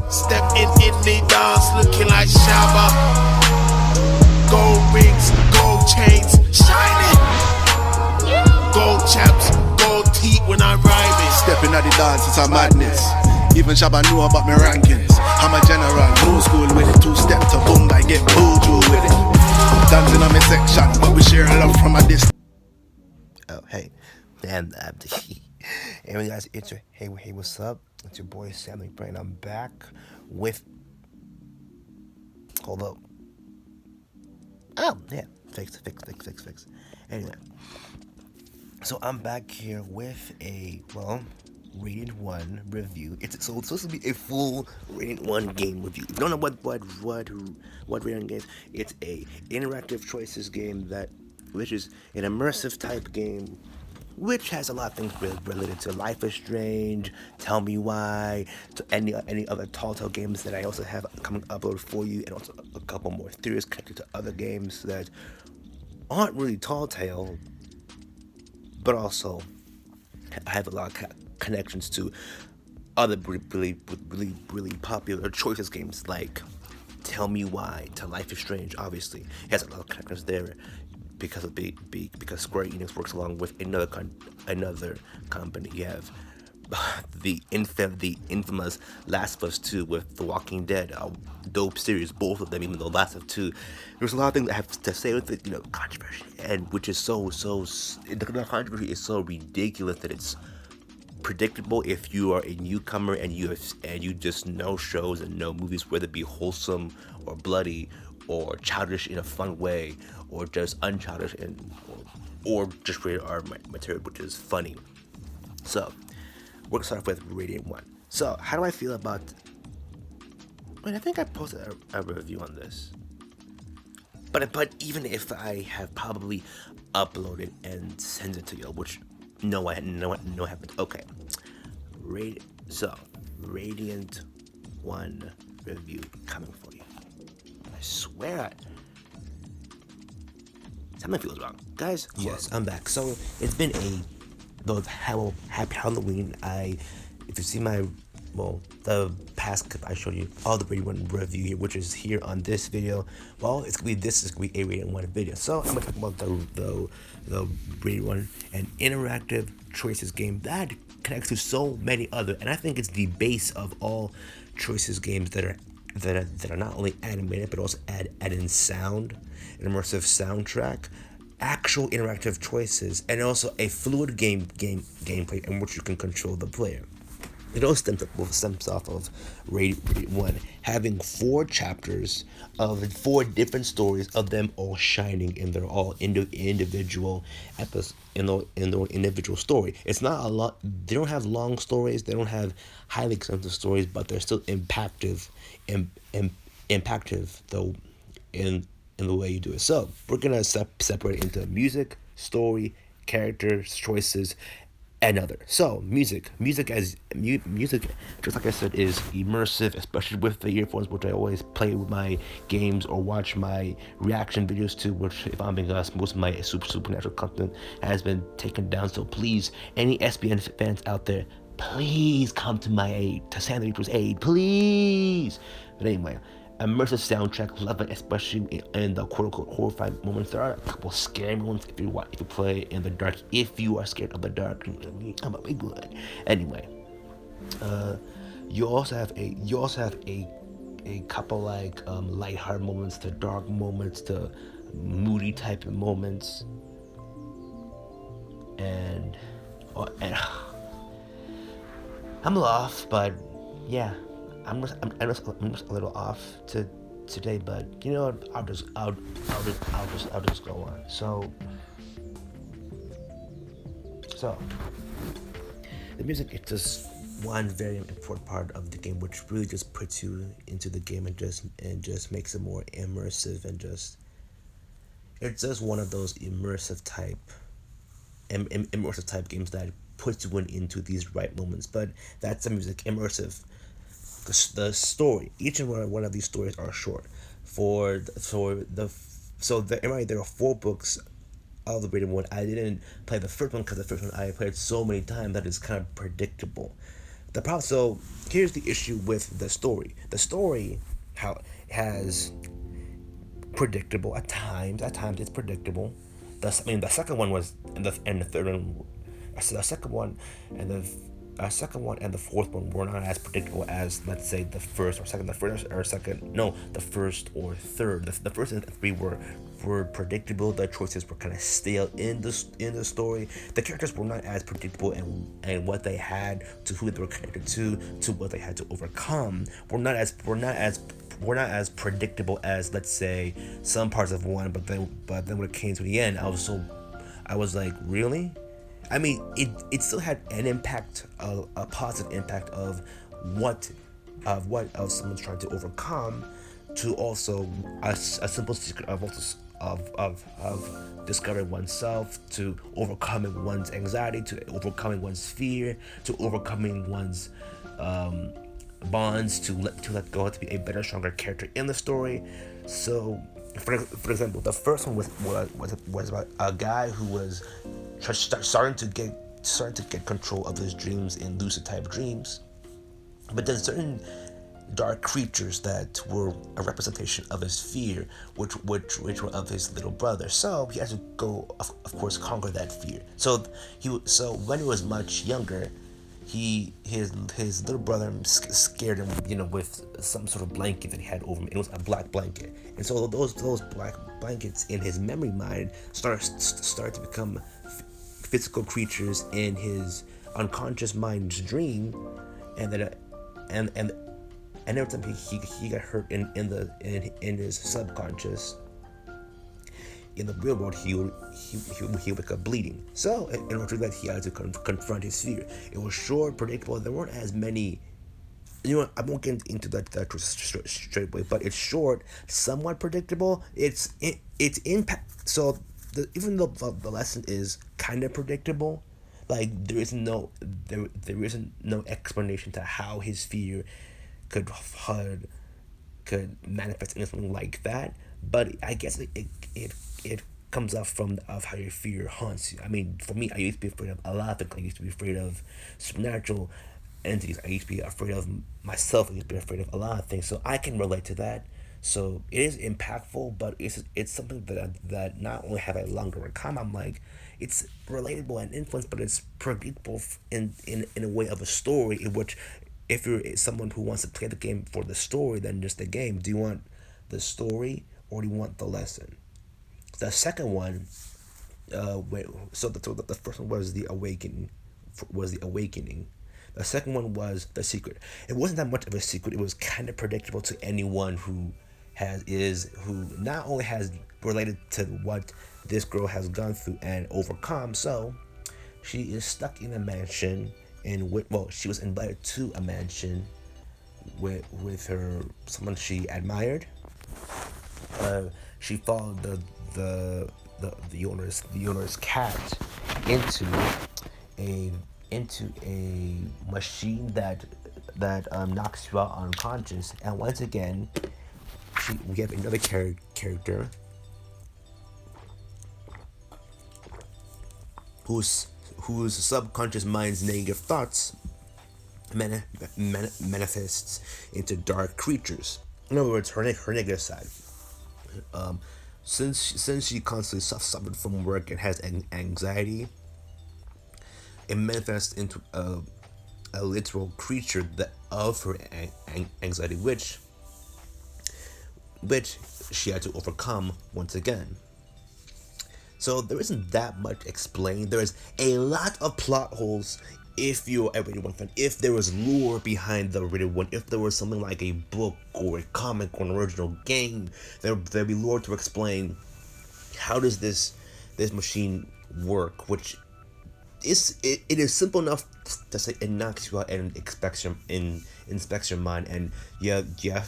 Step in the dance looking like Shabba. Gold rings, gold chains, shining. Gold chaps, gold teeth when I'm rhyming. Stepping at the dance, it's a madness. Even Shabba knew about my rankings. I'm a general, no school with it. 2-step to boom, I get bojo with it. Dancing on my section, but we share a love from a distance. Oh, hey. And anyway, guys, it's your hey, what's up? It's your boy Sam McBrain. I'm back with. Hold up. Oh, yeah. Fix. Anyway. So I'm back here with a, Rated 1 review. It's supposed to be a full Rated 1 game review. If you don't know what Rated 1 game is, it's a interactive choices game which is an immersive type game, which has a lot of things related to Life is Strange, Tell Me Why, to any other Telltale games that I also have coming uploaded for you, and also a couple more theories connected to other games that aren't really Telltale, but also I have a lot of connections to other really popular choices games like Tell Me Why, to Life is Strange. Obviously, it has a lot of connections there because Square Enix works along with another company. You have the infamous Last of Us 2 with The Walking Dead, a dope series, both of them, even though Last of Us 2, there's a lot of things I have to say with it, controversy, and which is the controversy is so ridiculous that it's predictable if you are a newcomer and you just know shows and know movies, whether it be wholesome or bloody or childish in a fun way or just unchildish or just rated R material, which is funny. So we're gonna start off with Radiant 1. So how do I feel about? I think I posted a review on this, but even if I have probably uploaded and sent it to you, which no I haven't. Okay, Radiant 1 review coming for you. I swear. Something feels wrong, guys. Yes, I'm back. So it's been happy Halloween. If you see the past clip I showed you, all the Rated 1 review here, which is here on this video. Well, this is gonna be a Rated 1 video. So I'm gonna talk about the Rated 1, an interactive choices game that connects to so many other, and I think it's the base of all choices games that are not only animated but also add in sound, an immersive soundtrack, actual interactive choices, and also a fluid gameplay in which you can control the player. It all stems off of Rated 1 having 4 chapters of 4 different stories of them all shining in their all individual episodes in the individual story. It's not a lot. They don't have long stories. They don't have highly extensive stories, but they're still impactful though in the way you do it. So we're gonna separate it into music, story, characters, choices, and other. So music, just like I said, is immersive, especially with the earphones, which I always play with my games or watch my reaction videos to. Which, if I'm being honest, most of my supernatural content has been taken down. So please, any SBN fans out there, please come to my aid, to Santa Reaper's aid, please. But anyway, immersive soundtrack, love it, especially in the quote-unquote horrifying moments. There are a couple scary moments if you play in the dark. If you are scared of the dark, I'm a big one. Anyway, you also have a couple lighthearted moments to dark moments to moody type of moments, and I'm a little off, but yeah. I'm just a little off today, but I'll just go on. So the music is just one very important part of the game, which really just puts you into the game and just makes it more immersive, and it's just one of those immersive type games that puts you into these right moments. But that's the music, immersive. The story, each and one of these stories are short. There are 4 books of the Rated 1. I didn't play the first one because the first one I played so many times that it's kind of predictable. The problem. So here's the issue with the story. The story how has predictable at times. At times it's predictable. The second one was, and the third one, so the second one, and the fourth one were not as predictable as, let's say, the first or second. The first or second, no, the first or third. The first and three were predictable. The choices were kind of stale in the story. The characters were not as predictable, and what they had, to who they were connected to what they had to overcome, were not as predictable as, let's say, some parts of one. But then when it came to the end, I was like, really? I mean, it still had an impact, a positive impact of someone's trying to overcome, to also a simple secret of also of discovering oneself, to overcoming one's anxiety, to overcoming one's fear, to overcoming one's bonds, to let go, to be a better, stronger character in the story. So, for example, the first one was about a guy who was starting to get control of his dreams in lucid type dreams, but then certain dark creatures that were a representation of his fear, which were of his little brother. So he had to go, of course, conquer that fear. So when he was much younger, his little brother scared him, with some sort of blanket that he had over him. It was a black blanket, and so those black blankets in his memory mind started to become physical creatures in his unconscious mind's dream, and that and every time he got hurt in his subconscious, in the real world, he would wake up bleeding. So in order to do that, he had to confront his fear. It was short, predictable. There weren't as many. I won't get into that straight away, but it's short, somewhat predictable. It's impact. So even though the lesson is kind of predictable, like there isn't no explanation to how his fear could manifest in something like that. But I guess it comes up from how your fear haunts you. I mean, for me, I used to be afraid of a lot of things. I used to be afraid of supernatural entities. I used to be afraid of myself. I used to be afraid of a lot of things. So I can relate to that. So it is impactful, but it's something that not only have I long to overcome. I'm like, it's relatable and influenced, but it's predictable in a way of a story, in which, if you're someone who wants to play the game for the story than just the game, do you want the story or do you want the lesson? The second one, the first one was the awakening. The second one was the secret. It wasn't that much of a secret. It was kind of predictable to anyone who not only has related to what this girl has gone through and overcome. So she is stuck in a mansion, she was invited to a mansion with someone she admired. She followed the owner's cat into a machine that knocks you out unconscious. And once again, we have another character whose subconscious mind's negative thoughts manifests into dark creatures. In other words, her negative side. Since she constantly suffered from work and has anxiety, it manifests into a literal creature that of her anxiety, which she had to overcome once again. So there isn't that much explained. There is a lot of plot holes if you're a Rated 1 fan. If there was lore behind the Rated 1, if there was something like a book or a comic or an original game, there'd be lore to explain how does this machine work, which it is simple enough to say it knocks you out and inspects your mind. And yeah.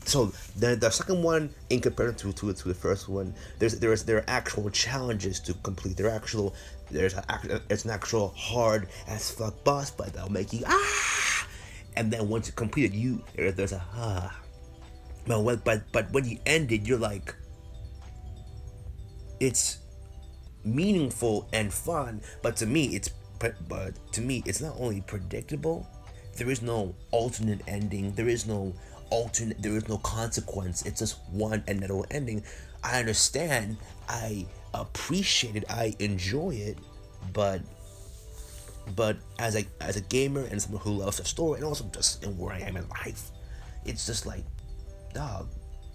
So the second one, in comparison to the first one, there are actual challenges to complete. There's an actual hard as fuck boss fight that'll make you and then once you complete it, there's a but when you end it, you're like, it's meaningful and fun. But to me, it's not only predictable. there is no alternate ending. There is no alternate. There is no consequence. It's just one inevitable ending. I understand. I appreciate it. I enjoy it, but as a gamer and someone who loves the story and also just in where I am in life, it's just like, dog.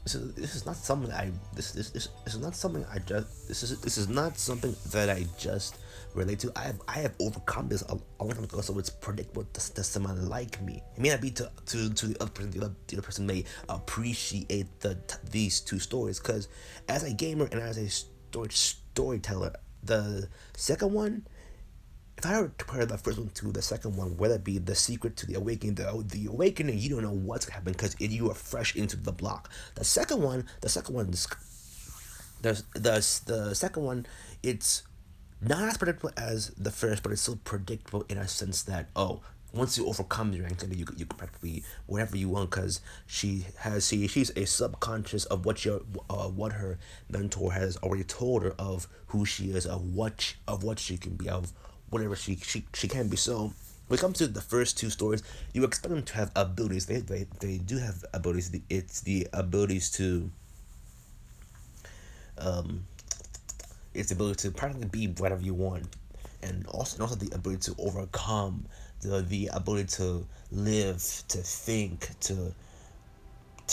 This is not something this is not something I just this is not something that I just relate to. I have overcome this a long time ago, so it's predictable to someone like me. It may not be to the other person. The other person may appreciate these two stories, because as a gamer and as a storyteller, the second one, if I were to compare the first one to the second one, whether it be The Secret to the Awakening, the Awakening, you don't know what's happening because you are fresh into the block. The second one, the second one, it's not as predictable as the first, but it's still predictable in a sense that, oh, once you overcome your anxiety, you can practically whatever you want, because she's a subconscious of what her mentor has already told her of who she is, of what she can be, of whatever she can be. So when it comes to the first two stories, you expect them to have abilities. They do have abilities. It's the abilities to it's the ability to practically be whatever you want, and also the ability to overcome, the ability to live, to think, to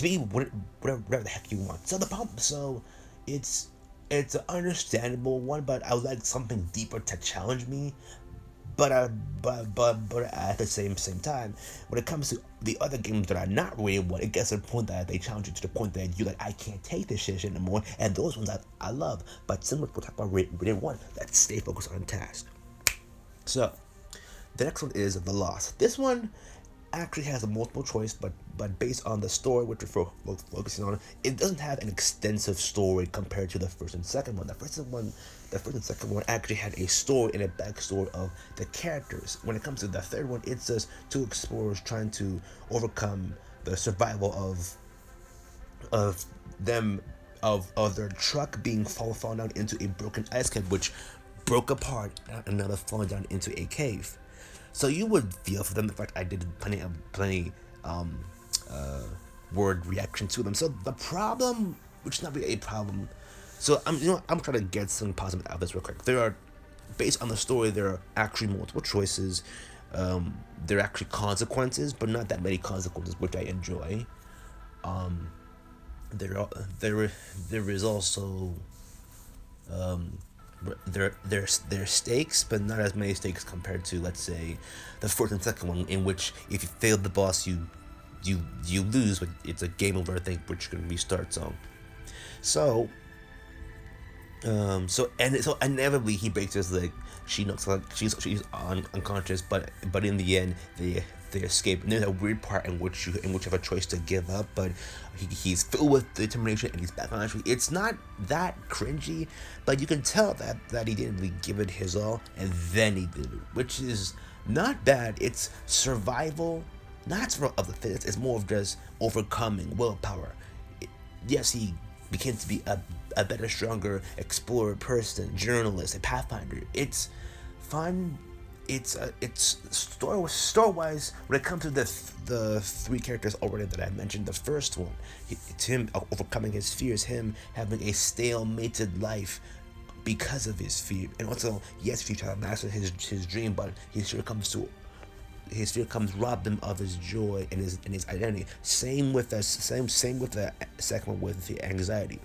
be whatever the heck you want. So it's an understandable one, but I would like something deeper to challenge me. But at the same time, when it comes to the other games that are not rated one, it gets to the point that they challenge you to the point that you like, I can't take this shit anymore. And those ones I love. But similar to what type of rated one, let's stay focused on task. So the next one is The Lost. This one actually has a multiple choice, but based on the story which we're focusing on, it doesn't have an extensive story compared to the first and second one. The first and second one actually had a story and a backstory of the characters. When it comes to the third one, it's just two explorers trying to overcome the survival of their truck being fallen down into a broken ice cave, which broke apart, and another falling down into a cave. So you would feel for them. In fact, I did plenty word reaction to them. So the problem, which is not really a problem. So I'm trying to get some positive out of this real quick. There are, based on the story, there are actually multiple choices. There are actually consequences, but not that many consequences, which I enjoy. There is also there's stakes, but not as many stakes compared to, let's say, the first and second one, in which if you fail the boss, you lose, but it's a game over, I think, which can restart. So inevitably he breaks his leg. She knocks, like she's unconscious, but in the end they escape. And there's a weird part in which you have a choice to give up, but he's filled with determination and he's back on actually. It's not that cringy, but you can tell that he didn't really give it his all, and then he did it, which is not bad. It's survival, not survival of the fittest. It's more of just overcoming willpower. Yes, he became to be a better, stronger explorer, person, journalist, a pathfinder. It's fun. It's story-wise, when it comes to the three characters already that I mentioned. The first one, it's him overcoming his fears, him having a stalemated life because of his fear, and also, yes, if he tries to master his dream, but his fear comes rob him of his joy and his identity. Same with the second one with the anxiety.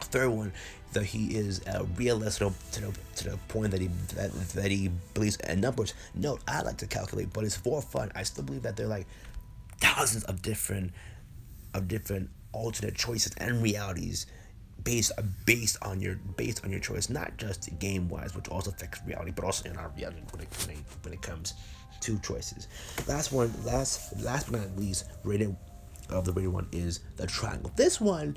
Third one, that he is a realist to the point that he believes in numbers. Note, I like to calculate, but it's for fun. I still believe that there are like thousands of different alternate choices and realities based on your choice, not just game wise, which also affects reality, but also in our reality when it comes to choices. Last but not least, rated one is The Triangle. This one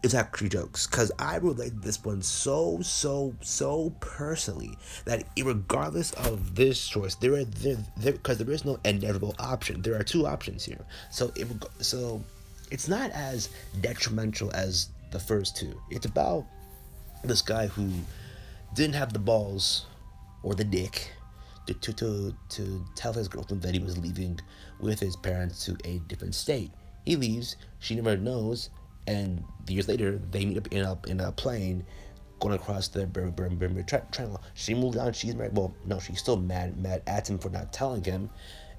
is actually jokes, because I relate this one so personally that regardless of this choice, because there is no inevitable option. There are two options here, so it's not as detrimental as the first two. It's about this guy who didn't have the balls or the dick to tell his girlfriend that he was leaving with his parents to a different state. He leaves. She never knows, and years later they meet up in a plane going across the Bermuda Triangle. She moved on. She's married. Well, no, she's still mad at him for not telling him.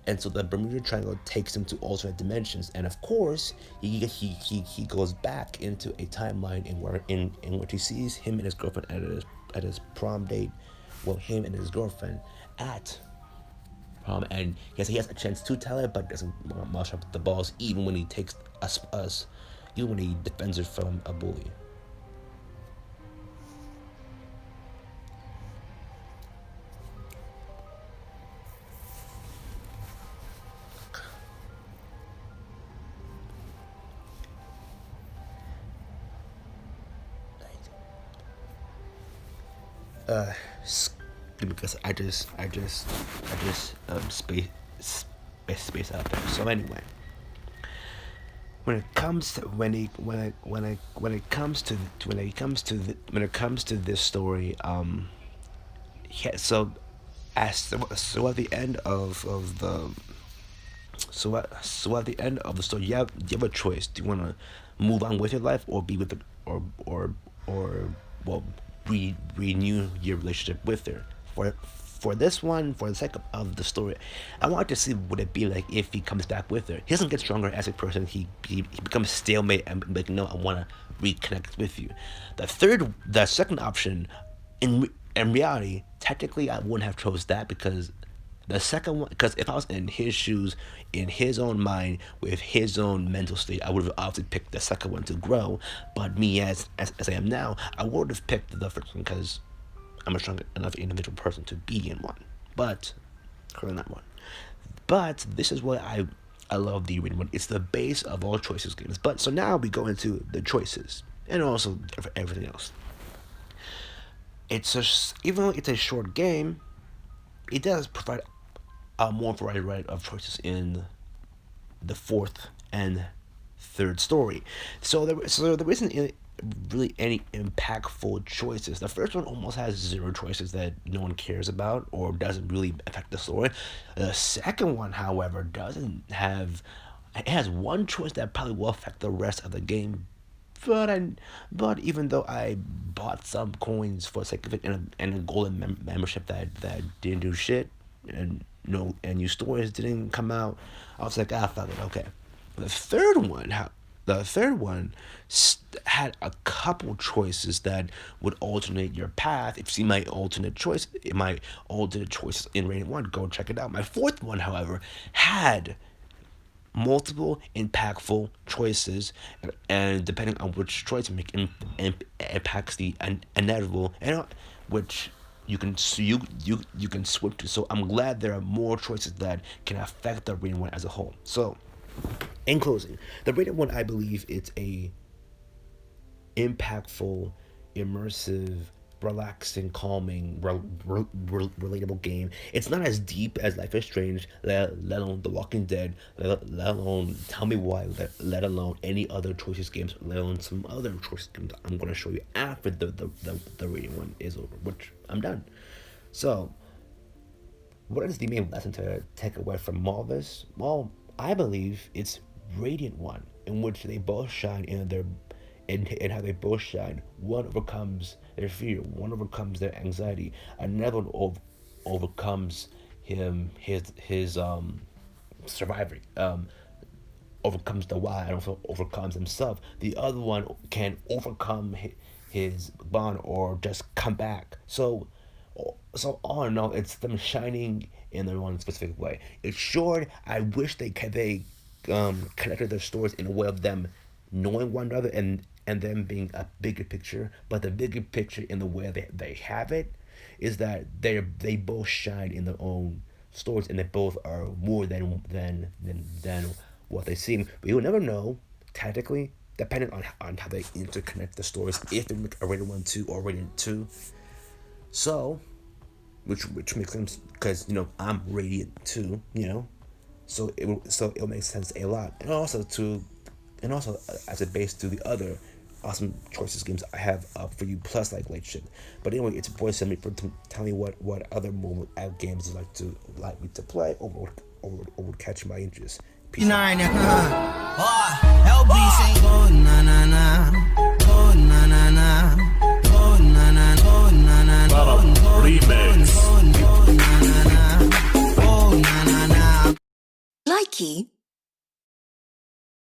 And so the Bermuda Triangle takes him to alternate dimensions, and of course he goes back into a timeline in which he sees him and his girlfriend at his prom date. Well, him and his girlfriend at prom, and he has a chance to tell it, but doesn't mush up the balls, even when he takes us, even when he defends her from a bully. Because I just space out there. So anyway, when it comes to this story, yeah. So at the end of the so at the end of the story, you have a choice. Do you want to move on with your life, or be with the or well, renew your relationship with her? For this one, for the sake of the story, I want to see what it be like if he comes back with her. He doesn't get stronger as a person. He becomes stalemate and like, no, I want to reconnect with you. The second option, in reality, technically, I wouldn't have chose that, because the second one, because if I was in his shoes, in his own mind, with his own mental state, I would have obviously picked the second one to grow. But me, as I am now, I would have picked the first one, because I'm a strong enough individual person to be in one. But currently not one. But this is what I love the reading one. It's the base of all choices games. But so now we go into the choices and also everything else. Even though it's a short game, it does provide a more variety of choices in the fourth and third story. So there isn't really any impactful choices. The first one almost has zero choices that no one cares about or doesn't really affect the story. The second one, however, doesn't have. It has one choice that probably will affect the rest of the game. But even though I bought some coins for the sake of it and a golden membership that didn't do shit, and new stories didn't come out, I was like, fuck it, okay. The third one had a couple choices that would alternate your path. If you see my alternate choices in Rating 1, go check it out. My fourth one, however, had multiple impactful choices, and depending on which choice you make, impacts the inevitable, and which you can switch to. So I'm glad there are more choices that can affect the Rating 1 as a whole. So in closing, the Rated 1, I believe it's a impactful, immersive, relaxing, calming, relatable game. It's not as deep as Life is Strange, let alone The Walking Dead, let alone Tell Me Why, let alone any other choices games, let alone some other choices games I'm going to show you after the Rating 1 is over, which I'm done. So, what is the main lesson to take away from all this? Well, I believe it's Radiant 1, in which they both shine in how they both shine. One overcomes their fear, one overcomes their anxiety, another one overcomes his surviving, overcomes the why, and also overcomes himself. The other one can overcome his bond or just come back. So all in all, it's them shining in their one specific way. It's short. I wish they connected their stories in a way of them knowing one another and them being a bigger picture. But the bigger picture in the way they have it is that they both shine in their own stories, and they both are more than what they seem. But you'll never know, tactically, depending on how they interconnect the stories, if they make a rated 1, 2, or rated 2. So, which makes sense, because I'm rated 2, so it'll make sense a lot, and also as a base to the other awesome choices games I have up for you, plus like shit. But anyway, it's a boy send me tell me what other mobile app games you like me to play or would catch my interest. Peace out. LB say go na na na, go na na na, go na na go na na Remix. go na na na, go na na na. Likee